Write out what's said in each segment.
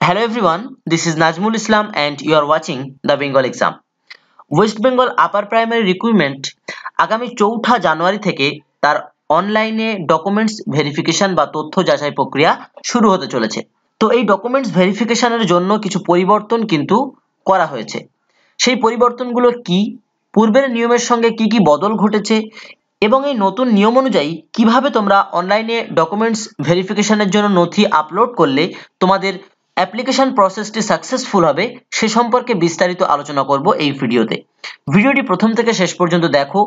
Hello everyone, this is Najmul Islam and you are watching the Bengal exam. West Bengal upper primary recruitment আগামী 4 জানুয়ারি থেকে তার অনলাইনে documents verification বা তথ্য যাচাই প্রক্রিয়া শুরু হতে চলেছে। তো এই ডকুমেন্টস ভেরিফিকেশনের জন্য কিছু পরিবর্তন কিন্তু করা হয়েছে। সেই পরিবর্তনগুলো কি, পূর্বের নিয়মের সঙ্গে কি কি বদল ঘটেছে এবং এই নতুন নিয়ম অনুযায়ী কিভাবে তোমরা অনলাইনে ডকুমেন্টস ভেরিফিকেশনের জন্য নথি আপলোড করলে তোমাদের অ্যাপ্লিকেশন প্রসেসটি সাকসেসফুল হবে সে সম্পর্কে বিস্তারিত আলোচনা করব এই ভিডিওতে। ভিডিওটি প্রথম থেকে শেষ পর্যন্ত দেখো।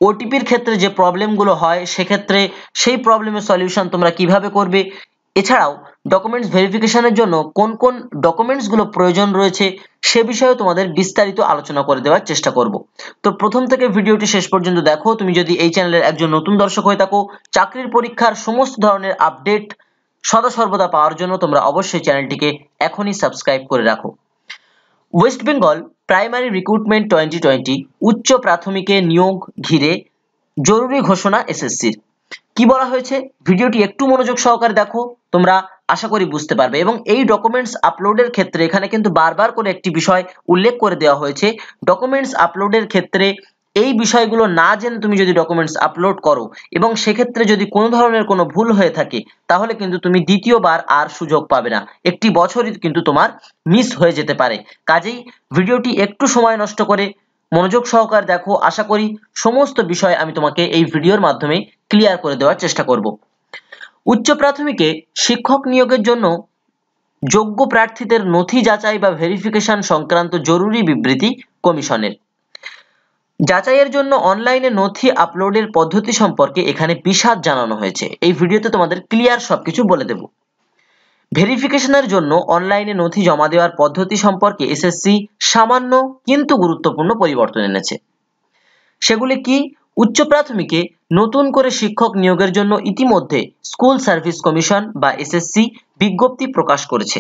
ওটিপির ক্ষেত্রে যে প্রবলেমগুলো হয় সেক্ষেত্রে সেই প্রবলেমের সলিউশন তোমরা কিভাবে করবে, এছাড়াও ডকুমেন্টস ভেরিফিকেশনের জন্য কোন কোন ডকুমেন্টসগুলো প্রয়োজন রয়েছে সে বিষয়ে তোমাদের বিস্তারিত আলোচনা করে দেওয়ার চেষ্টা করব। তো প্রথম থেকে ভিডিওটি শেষ পর্যন্ত দেখো। তুমি যদি এই চ্যানেলের একজন নতুন দর্শক হয়ে থাকো, চাকরির পরীক্ষার সমস্ত ধরনের আপডেট সদা সর্বদা পাওয়ার জন্য তোমরা অবশ্যই চ্যানেলটিকে এখনই সাবস্ক্রাইব করে রাখো। ওয়েস্ট বেঙ্গল প্রাইমারি রিক্রুটমেন্ট 2020 উচ্চ প্রাথমিকে নিয়োগ ঘিরে জরুরি ঘোষণা এসএসসির। কি বলা হয়েছে ভিডিওটি একটু মনোযোগ সহকারে দেখো, তোমরা আশা করি বুঝতে পারবে। এবং এই ডকুমেন্টস আপলোডের ক্ষেত্রে এখানে কিন্তু বারবার করে একটি বিষয় উল্লেখ করে দেওয়া হয়েছে, ডকুমেন্টস আপলোডের ক্ষেত্রে এই বিষয়গুলো না জেনে তুমি যদি ডকুমেন্টস আপলোড করো এবং সেক্ষেত্রে যদি কোনো ধরনের কোনো ভুল হয়ে থাকে তাহলে কিন্তু তুমি দ্বিতীয়বার আর সুযোগ পাবে না, একটি বছরই কিন্তু তোমার মিস হয়ে যেতে পারে। কাজেই ভিডিওটি একটু সময় নষ্ট করে মনোযোগ সহকারে দেখো, আশা করি সমস্ত বিষয় আমি তোমাকে এই ভিডিওর মাধ্যমে ক্লিয়ার করে দেওয়ার চেষ্টা করব। উচ্চ প্রাথমিকে শিক্ষক নিয়োগের জন্য যোগ্য প্রার্থীদের নথি যাচাই বা ভেরিফিকেশন সংক্রান্ত জরুরি বিবৃতি কমিশনের। যাচাইয়ের জন্য অনলাইনে নথি আপলোডের পদ্ধতি সম্পর্কে এখানে বিশদ জানানো হয়েছে। এই ভিডিওতে তোমাদের ক্লিয়ার সবকিছু বলে দেব। ভেরিফিকেশনের জন্য অনলাইনে নথি জমা দেওয়ার পদ্ধতি সম্পর্কে এসএসসি সামান্য কিন্তু গুরুত্বপূর্ণ পরিবর্তন এনেছে। সেগুলি কি? উচ্চ প্রাথমিকে নতুন করে শিক্ষক নিয়োগের জন্য ইতিমধ্যে স্কুল সার্ভিস কমিশন বা এসএসসি বিজ্ঞপ্তি প্রকাশ করেছে।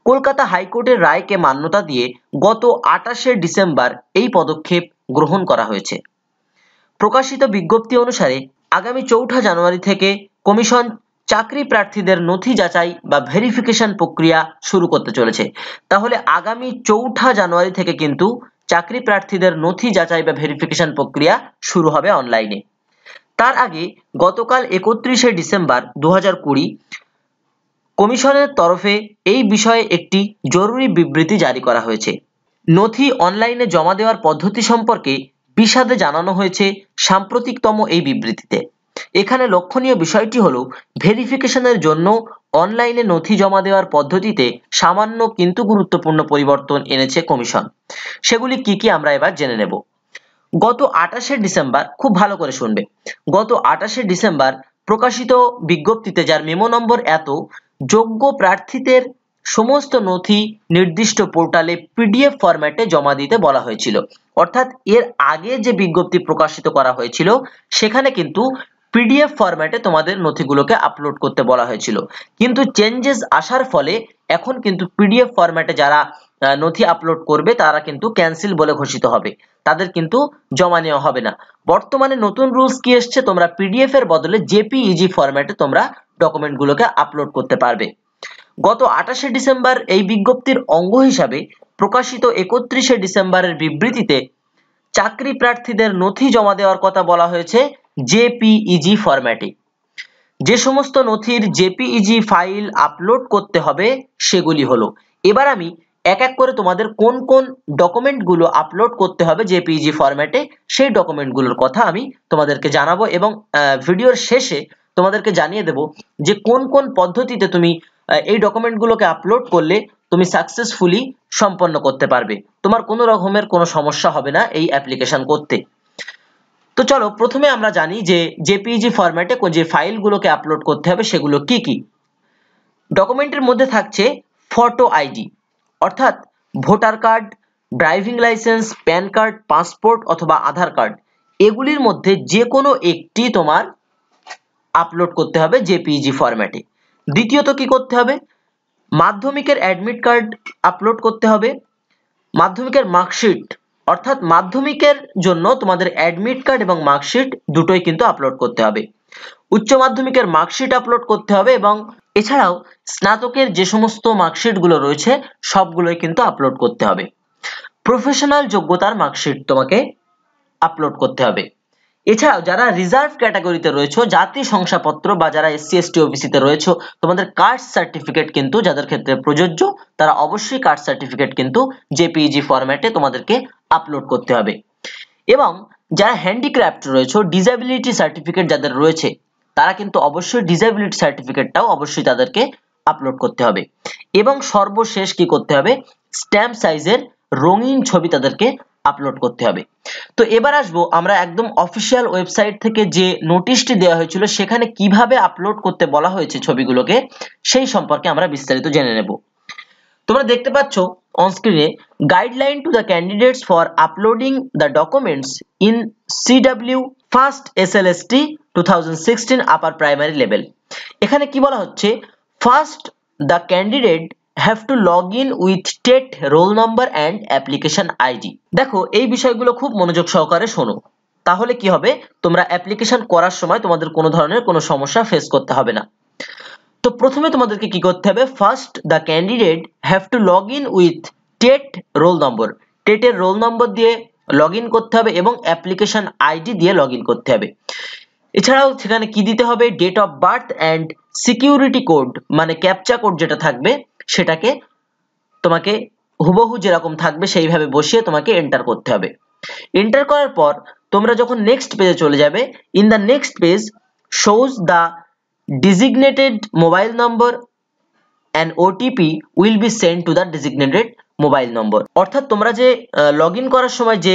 কলকাতা হাইকোর্টের রায়কে মান্যতা দিয়ে গত 28শে ডিসেম্বর এই পদক্ষেপ গ্রহণ করা হয়েছে। প্রকাশিত বিজ্ঞপ্তি অনুসারে আগামী 4 জানুয়ারি থেকে কমিশন চাকরি প্রার্থীদের নথি যাচাই বা ভেরিফিকেশন প্রক্রিয়া শুরু করতে চলেছে। তাহলে আগামী 4 জানুয়ারি থেকে কিন্তু চাকরি প্রার্থীদের নথি যাচাই বা ভেরিফিকেশন প্রক্রিয়া শুরু হবে অনলাইনে। তার আগে গতকাল 31শে ডিসেম্বর 2020 কমিশনের তরফে এই বিষয়ে একটি জরুরি বিবৃতি জারি করা হয়েছে। নথি অনলাইনে জমা দেওয়ার পদ্ধতি সম্পর্কে বিশদে জানানো হয়েছে সাম্প্রতিকতম এই বিবৃতিতে। এখানে লক্ষণীয় বিষয়টি হলো ভেরিফিকেশনের জন্য অনলাইনে নথি জমা দেওয়ার পদ্ধতিতে সামান্য কিন্তু গুরুত্বপূর্ণ পরিবর্তন এনেছে কমিশন। সেগুলি কি কি আমরা এবার জেনে নেব। গত 28শে ডিসেম্বর, খুব ভালো করে শুনবে, গত 28শে ডিসেম্বর প্রকাশিত বিজ্ঞপ্তিতে, যার মেমো নম্বর এত, যোগ্য প্রার্থীদের সমস্ত নথি নির্দিষ্ট পোর্টালে পিডিএফ ফরম্যাটে জমা দিতে বলা হয়েছিল। অর্থাৎ এর আগে যে বিজ্ঞপ্তি প্রকাশিত করা হয়েছিল সেখানে কিন্তু পিডিএফ ফরম্যাটে তোমাদের নথিগুলোকে আপলোড করতে বলা হয়েছিল, কিন্তু চেঞ্জেস আসার ফলে এখন কিন্তু পিডিএফ ফরম্যাটে যারা নথি আপলোড করবে তারা কিন্তু ক্যান্সেল বলে ঘোষিত হবে, তাদের কিন্তু জমা নেওয়া হবে না। বর্তমানে নতুন রুলস কি এসছে, তোমরা পিডিএফ এর বদলে জেপিইজি ফরম্যাটে তোমরা ডকুমেন্টগুলোকে আপলোড করতে পারবে। গত 28শে ডিসেম্বর এই বিজ্ঞপ্তির অঙ্গ হিসাবে প্রকাশিত 31শে ডিসেম্বরের বিবৃতিতে চাকরি প্রার্থীদের নথি জমা দেওয়ার কথা বলা হয়েছে জেপিইজি ফরম্যাটে। যে সমস্ত নথির জেপিইজি ফাইল আপলোড করতে হবে সেগুলি হলো, এবার আমি এক এক করে তোমাদের কোন কোন ডকুমেন্টগুলো আপলোড করতে হবে জেপিইজি ফরম্যাটে সেই ডকুমেন্টগুলোর কথা আমি তোমাদেরকে জানাবো এবং ভিডিওর শেষে তোমাদেরকে জানিয়ে দেব যে কোন কোন পদ্ধতিতে তুমি এই ডকুমেন্টগুলোকে আপলোড করলে তুমি সাকসেসফুলি সম্পন্ন করতে পারবে, তোমার কোনো রকমের কোনো সমস্যা হবে না এই অ্যাপ্লিকেশন করতে। তো চলো প্রথমে আমরা জানি যে জেপিইজি ফরম্যাটে যে ফাইলগুলোকে আপলোড করতে হবে সেগুলো কি কি। ডকুমেন্টের মধ্যে থাকছে ফটো আইডি, অর্থাৎ voter card, driving licence, pan card, passport অথবা আধার কার্ড, এগুলির মধ্যে যে কোনো একটি তোমার আপলোড করতে হবে জেপিইজি ফরম্যাটে। দ্বিতীয়ত কি করতে হবে, মাধ্যমিকের অ্যাডমিট কার্ড আপলোড করতে হবে, মাধ্যমিকের মার্কশিট অর্থাৎ মাধ্যমিকের জন্য তোমাদের অ্যাডমিট কার্ড এবং মার্কশিট দুটোই কিন্তু আপলোড করতে হবে। উচ্চ মাধ্যমিকের মার্কশিট আপলোড করতে হবে এবং এছাড়াও স্নাতকের যে সমস্ত মার্কশিটগুলো রয়েছে সবগুলোই কিন্তু আপলোড করতে হবে। প্রফেশনাল যোগ্যতার মার্কশিট তোমাকে আপলোড করতে হবে। এছাড়াও যারা রিজার্ভ ক্যাটাগরিতে রয়েছে, জাতি শংসাপত্র বা যারা এসসি এসটি ওবিসিতে রয়েছে, তোমাদের কাস্ট সার্টিফিকেট কিন্তু যাদের ক্ষেত্রে প্রযোজ্য, তারা অবশ্যই কাস্ট সার্টিফিকেট কিন্তু জেপিইজি ফরম্যাটে তোমাদেরকে আপলোড করতে হবে। এবং যারা হ্যান্ডিক্রাফট রয়েছে, ডিসএবিলিটি সার্টিফিকেট যাদের রয়েছে, তারা কিন্তু অবশ্যই ডিসএবিলিটি সার্টিফিকেটটাও অবশ্যই তাদেরকে আপলোড করতে হবে। এবং সর্বশেষ কি করতে হবে, স্ট্যাম্প সাইজের রঙিন ছবি তাদেরকে আপলোড করতে হবে। তো এবার আসবো আমরা একদম অফিসিয়াল ওয়েবসাইট থেকে যে নোটিশটি দেওয়া হয়েছিল সেখানে কিভাবে আপলোড করতে বলা হয়েছে ছবিগুলোকে, সেই সম্পর্কে আমরা বিস্তারিত জেনে নেব। তোমরা দেখতে পাচ্ছ অন স্ক্রিনে, guideline to the candidates for uploading the documents in CW first SLST 2016 upper primary level. এখানে কি বলা হচ্ছে, first the candidate have to log in with TET roll number and application ID। দেখো এই বিষয়গুলো খুব মনোযোগ সহকারে শোনো, তাহলে কি হবে, তোমরা অ্যাপ্লিকেশন করার সময় তোমাদের কোনো ধরনের কোনো সমস্যা ফেস করতে হবে না। তো প্রথমে তোমাদেরকে কি করতে হবে, first the candidate have to log in with TET roll number, টেটের রোল নম্বর দিয়ে লগ ইন করতে হবে এবং অ্যাপ্লিকেশন আইডি দিয়ে লগ ইন করতে হবে। এছাড়াও সেখানে কি দিতে হবে, date of birth and security code, মানে ক্যাপচা কোড যেটা থাকবে সেটাকে তোমাকে হুবহু যেরকম থাকবে সেইভাবে বসিয়ে তোমাকে এন্টার করতে হবে। এন্টার করার পর তোমরা যখন নেক্সট পেজে চলে যাবে, in the next page shows the designated mobile number and OTP will be sent to the designated mobile number। অর্থাৎ তোমরা যে লগ ইন করার সময় যে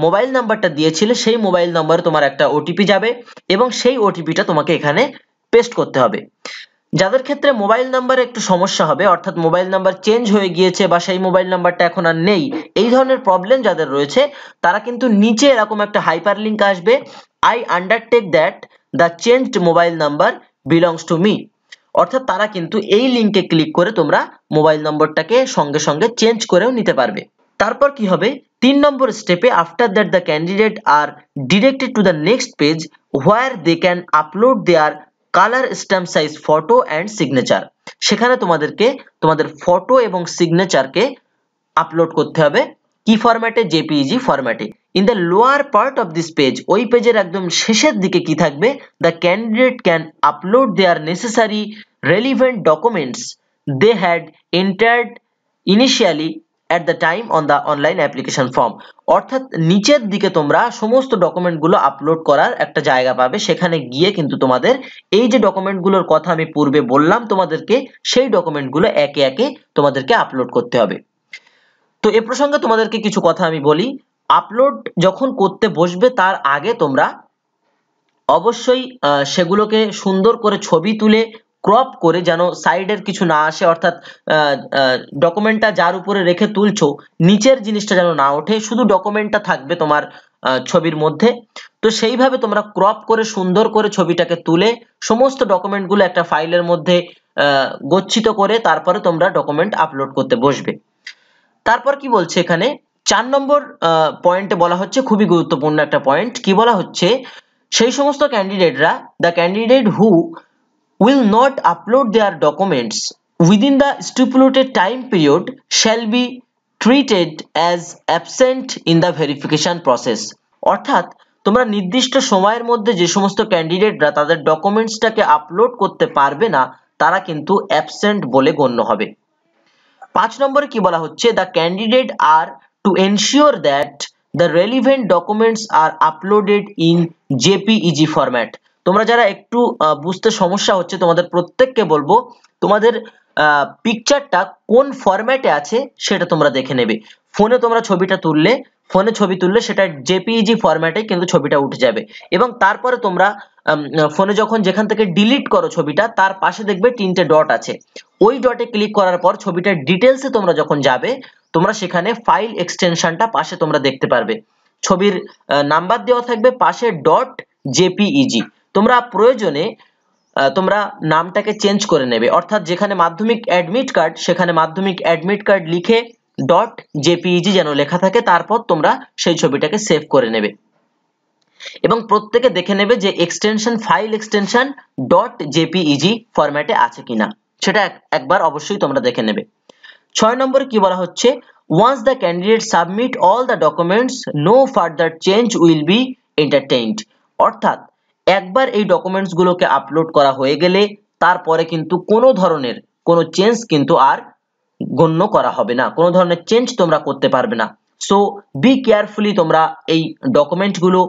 মোবাইল নাম্বারটা দিয়েছিলে সেই মোবাইল নাম্বারে তোমার একটা ওটিপি যাবে এবং সেই ওটিপিটা তোমাকে এখানে পেস্ট করতে হবে। যাদের ক্ষেত্রে মোবাইল নাম্বারে একটু সমস্যা হবে, অর্থাৎ মোবাইল নাম্বার চেঞ্জ হয়ে গিয়েছে বা সেই মোবাইল নাম্বারটা এখন আর নেই, এই ধরনের প্রবলেম যাদের রয়েছে তারা কিন্তু নিচে এরকম একটা হাইপার লিঙ্ক আসবে, I undertake that the changed mobile number belongs to me. অর্থাৎ তারা কিন্তু এই লিঙ্কে ক্লিক করে তোমরা মোবাইল নম্বরটাকে সঙ্গে সঙ্গে চেঞ্জ করেও নিতে পারবে। তারপর কি হবে, 3 নম্বর স্টেপে, after that the candidate are directed to the next page where they can upload their colour stamp size photo and signature. সেখানে তোমাদেরকে তোমাদের ফটো এবং সিগনেচারকে আপলোড করতে হবে কি ফরম্যাটে, জেপিইজি ফরম্যাটে। In the lower part of this page, ওই পেজের একদম শেষের দিকে কি থাকবে, the candidate can upload their necessary relevant documents they had entered initially at the time on the online application form। অর্থাৎ নিচের দিকে তোমরা সমস্ত ডকুমেন্টগুলো আপলোড করার একটা জায়গা পাবে, সেখানে গিয়ে কিন্তু তোমাদের এই যে ডকুমেন্টগুলোর কথা আমি পূর্বে বললাম তোমাদেরকে, সেই ডকুমেন্টগুলো একে একে তোমাদেরকে আপলোড করতে হবে। তো এ প্রসঙ্গে তোমাদেরকে কিছু কথা আমি বলি, আপলোড যখন করতে বসবে তার আগে তোমরা অবশ্যই সেগুলোকে সুন্দর করে ছবি তুলে ক্রপ করে, যেন সাইডের কিছু না আসে, অর্থাৎ ডকুমেন্টটা যার উপরে রেখে তুলছো নিচের জিনিসটা যেন না ওঠে, শুধু ডকুমেন্টটা থাকবে তোমার ছবির মধ্যে। তো সেইভাবে তোমরা ক্রপ করে সুন্দর করে ছবিটাকে তুলে সমস্ত ডকুমেন্টগুলো একটা ফাইলের মধ্যে গচ্ছিত করে তারপরে তোমরা ডকুমেন্ট আপলোড করতে বসবে। তারপর কি বলছে এখানে 4 নম্বর পয়েন্টে বলা হচ্ছে, খুবই গুরুত্বপূর্ণ একটা পয়েন্ট, কি বলা হচ্ছে, সেই সমস্ত ক্যান্ডিডেটরা, the candidate who will not upload their documents within the stipulated time period shall be treated as absent in the verification process। অর্থাৎ তোমরা নির্দিষ্ট সময়ের মধ্যে যে সমস্ত ক্যান্ডিডেটরা তাদের ডকুমেন্টসটাকে আপলোড করতে পারবে না তারা কিন্তু অ্যাবসেন্ট বলে গণ্য হবে। 5 নম্বরে কি বলা হচ্ছে, the candidate are to ensure that the relevant documents are uploaded in JPEG format. তোমরা যারা একটু বুঝতে সমস্যা হচ্ছে তোমাদের প্রত্যেককে বলবো, তোমাদের পিকচারটা কোন ফরম্যাটে আছে সেটা তোমরা দেখে নেবে। ফোনে তোমরা ছবিটা তুললে, ফোনে ছবি তুললে সেটা জেপিইজি ফরম্যাটে কিন্তু ছবিটা উঠে যাবে এবং তারপরে তোমরা ফোনে যখন যেখান থেকে ডিলিট করো ছবিটা তার পাশে দেখবে 3টে ডট আছে, ওই ডটে ক্লিক করার পর ছবিটার ডিটেলসে তোমরা যখন যাবে তোমরা সেখানে ফাইল এক্সটেনশনটা পাশে তোমরা দেখতে পারবে, ছবির নাম্বার দেওয়া থাকবে পাশে ডট জেপিইজি। তোমরা প্রয়োজনে তোমরা নামটাকে চেঞ্জ করে নেবে, অর্থাৎ যেখানে মাধ্যমিক অ্যাডমিট কার্ড সেখানে মাধ্যমিক অ্যাডমিট কার্ড লিখে .jpeg যেন লেখা থাকে, তারপর তোমরা সেই ছবিটাকে সেভ করে নেবে এবং প্রত্যেকে দেখে নেবে যে ফাইল এক্সটেনশন .jpeg ফরম্যাটে আছে কিনা, সেটা একবার অবশ্যই তোমরা দেখে নেবে। 6 নম্বরে কি বলা হচ্ছে, once the candidate submit all the documents no further change will be entertained, অর্থাৎ একবার এই ডকুমেন্টস গুলোকে আপলোড করা হয়ে গেলে তারপরে কিন্তু কোনো ধরনের কোনো চেঞ্জ কিন্তু আর গণ্য করা হবে না, কোনো ধরনের চেঞ্জ তোমরা করতে পারবে না। সো বি কেয়ারফুলি তোমরা এই ডকুমেন্ট গুলো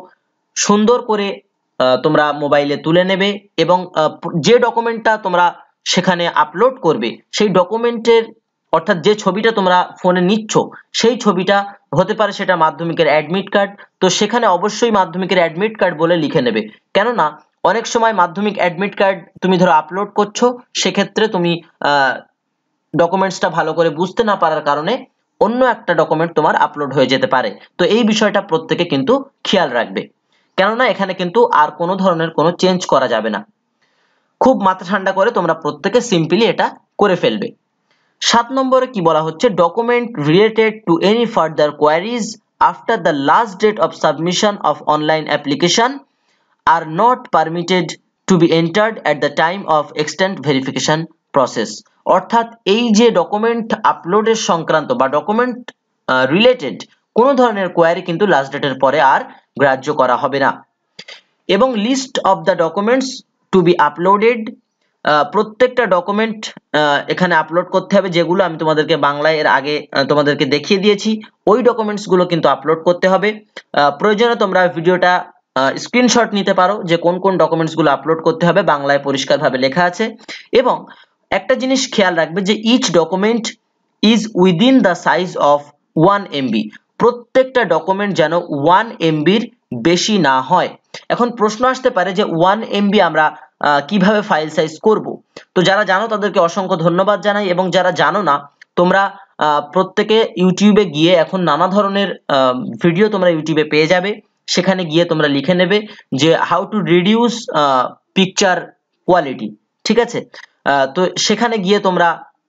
সুন্দর করে তোমরা মোবাইলে তুলে নেবে এবং যে ডকুমেন্টটা তোমরা সেখানে আপলোড করবে সেই ডকুমেন্টের অর্থাৎ যে ছবিটা তোমরা ফোনে নিচ্ছ সেই ছবিটা হতে পারে সেটা মাধ্যমিকের অ্যাডমিট কার্ড, তো সেখানে অবশ্যই মাধ্যমিকের অ্যাডমিট কার্ড বলে লিখে নেবে, কেননা অনেক সময় মাধ্যমিক অ্যাডমিট কার্ড তুমি ধরো আপলোড করছো, সেক্ষেত্রে তুমি ডকুমেন্টসটা ভালো করে বুঝতে না পারার কারণে অন্য একটা ডকুমেন্ট তোমার আপলোড হয়ে যেতে পারে। তো এই বিষয়টা প্রত্যেকে কিন্তু খেয়াল রাখবে, কেননা এখানে কিন্তু আর কোনো ধরনের কোনো চেঞ্জ করা যাবে না। খুব মাথা ঠান্ডা করে তোমরা প্রত্যেকে সিম্পলি এটা করে ফেলবে। 7 নম্বরে কি বলা হচ্ছে, document related to any further queries after the last date of submission of online application are not permitted to be entered at the time of extent verification process, অর্থাৎ এই যে ডকুমেন্ট আপলোডের সংক্রান্ত বা ডকুমেন্ট রিলেটেড কোনো ধরনের query কিন্তু last ডেটের পরে আর গ্রাহ্য করা হবে না। এবং list of the documents to be uploaded, প্রত্যেকটা ডকুমেন্ট এখানে আপলোড করতে হবে, যেগুলো আমি তোমাদেরকে বাংলায় এর আগে তোমাদেরকে দেখিয়ে দিয়েছি, ওই ডকুমেন্টস গুলো কিন্তু আপলোড করতে হবে। প্রয়োজনে তোমরা ভিডিওটা স্ক্রিনশট নিতে পারো যে কোন কোন ডকুমেন্টস গুলো আপলোড করতে হবে, বাংলায় পরিষ্কারভাবে লেখা আছে। এবং একটা জিনিস খেয়াল রাখবে যে each document is within the size of 1 MB, প্রত্যেকটা ডকুমেন্ট যেন 1 MBর বেশি না হয়। এখন প্রশ্ন আসতে পারে যে 1 MB আমরা কিভাবে ফাইল সাইজ করব, তো যারা জানো তাদেরকে অসংখ্য ধন্যবাদ জানাই, এবং যারা জানো না তোমরা প্রত্যেকে ইউটিউবে গিয়ে এখন নানা ধরনের ভিডিও তোমরা ইউটিউবে পেয়ে যাবে, সেখানে গিয়ে তোমরা লিখে নেবে যে how to reduce picture quality, ঠিক আছে? তো সেখানে গিয়ে তোমরা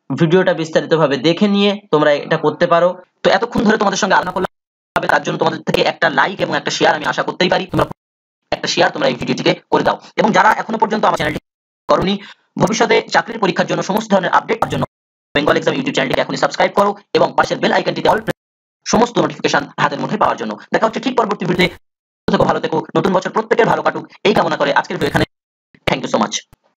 ভিডিওটা বিস্তারিতভাবে দেখে নিয়ে তোমরা এটা করতে পারো। তো এতক্ষণ ধরে তোমাদের সঙ্গে আলোচনা করলাম, তার জন্য তোমাদের থেকে একটা লাইক এবং একটা শেয়ার আমি আশা করতেই পারি, তোমরা একটা শেয়ার তোমরা এই ভিডিওটিকে করে দাও। এবং যারা এখনো পর্যন্ত আমার চ্যানেলটি করোনি, ভবিষ্যতে চাকরির পরীক্ষার জন্য সমস্ত ধরনের আপডেট পাওয়ার জন্য বেঙ্গল এক্সাম ইউটিউব চ্যানেলটিকে এখনই সাবস্ক্রাইব করো এবং পাশের বেল আইকনটিতে অল সমস্ত নোটিফিকেশন হাতের মুঠোয় পাওয়ার জন্য। দেখা হচ্ছে ঠিক পরবর্তী ভিডিওতে। ভালো থেকো, নতুন বছর প্রত্যেকের ভালো কাটুক এই কামনা করে আজকের ভিডিও এখানে। Thank you so much.